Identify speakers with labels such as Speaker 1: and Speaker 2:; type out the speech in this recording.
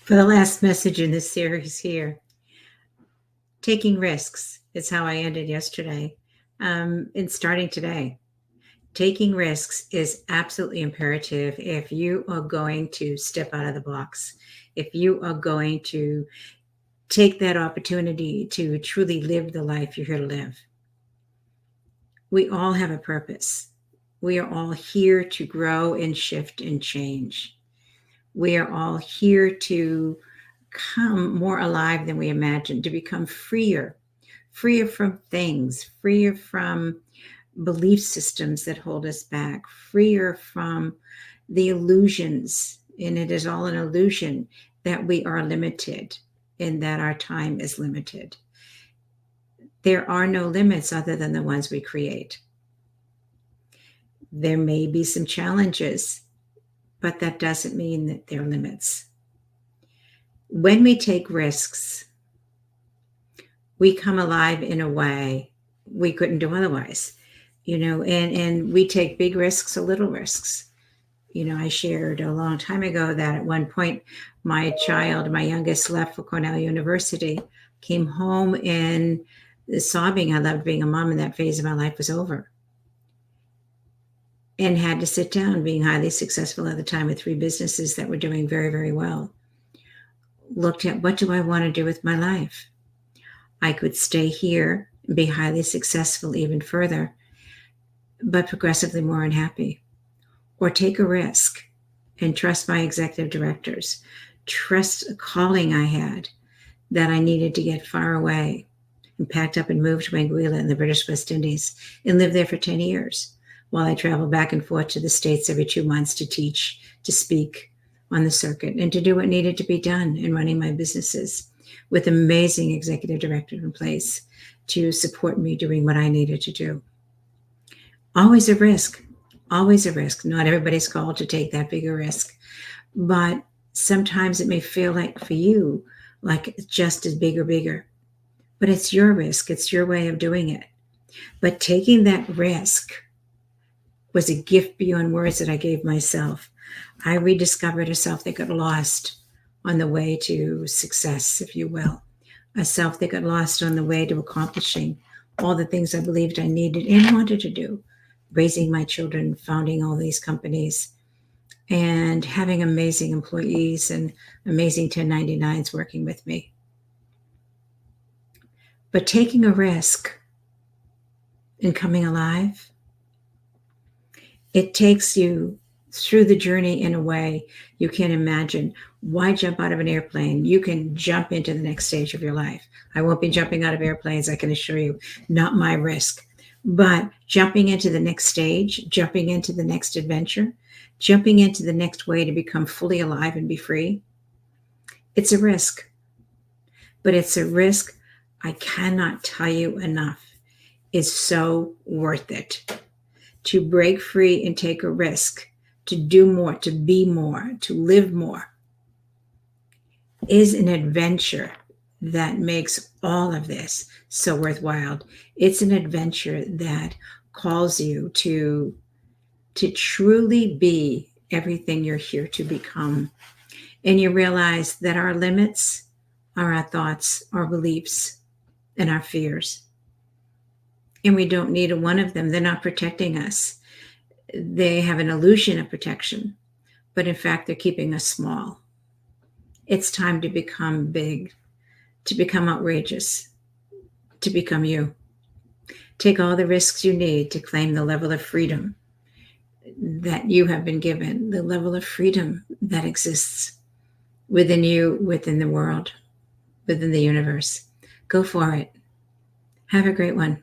Speaker 1: For the last message in this series here, taking risks is how I ended yesterday. And starting today, taking risks is absolutely imperative if you are going to step out of the box, if you are going to take that opportunity to truly live the life you're here to live. We all have a purpose. We are all here to grow and shift and change. We are all here to come more alive than we imagined, to become freer from things, freer from belief systems that hold us back, freer from the illusions. And it is all an illusion that we are limited and that our time is limited. There are no limits other than the ones we create. There may be some challenges, but that doesn't mean that there are limits. When we take risks, we come alive in a way we couldn't do otherwise, and we take big risks or little risks. I shared a long time ago that at one point my youngest, left for Cornell University, came home and sobbing. I loved being a mom, and that phase of my life was over. And had to sit down, being highly successful at the time with 3 businesses that were doing very, very well. Looked at, what do I want to do with my life? I could stay here and be highly successful even further, but progressively more unhappy. Or take a risk and trust my executive directors, trust a calling I had that I needed to get far away, and packed up and moved to Anguilla in the British West Indies and lived there for 10 years while I traveled back and forth to the States every 2 months to teach, to speak on the circuit, and to do what needed to be done in running my businesses with amazing executive directors in place to support me doing what I needed to do. Always a risk, always a risk. Not everybody's called to take that bigger risk, but sometimes it may feel like for you, like it's just as big or bigger, but it's your risk. It's your way of doing it. But taking that risk was a gift beyond words that I gave myself. I rediscovered a self that got lost on the way to success, if you will, a self that got lost on the way to accomplishing all the things I believed I needed and wanted to do, raising my children, founding all these companies, and having amazing employees and amazing 1099s working with me. But taking a risk and coming alive, it takes you through the journey in a way you can't imagine. Why jump out of an airplane? You can jump into the next stage of your life. I won't be jumping out of airplanes, I can assure you, not my risk. But jumping into the next stage, jumping into the next adventure, jumping into the next way to become fully alive and be free, it's a risk. But it's a risk I cannot tell you enough is so worth it. To break free and take a risk, to do more, to be more, to live more, is an adventure that makes all of this so worthwhile. It's an adventure that calls you to truly be everything you're here to become. And you realize that our limits are our thoughts, our beliefs, and our fears. And we don't need one of them. They're not protecting us. They have an illusion of protection, but in fact, they're keeping us small. It's time to become big, to become outrageous, to become you. Take all the risks you need to claim the level of freedom that you have been given, the level of freedom that exists within you, within the world, within the universe. Go for it. Have a great one.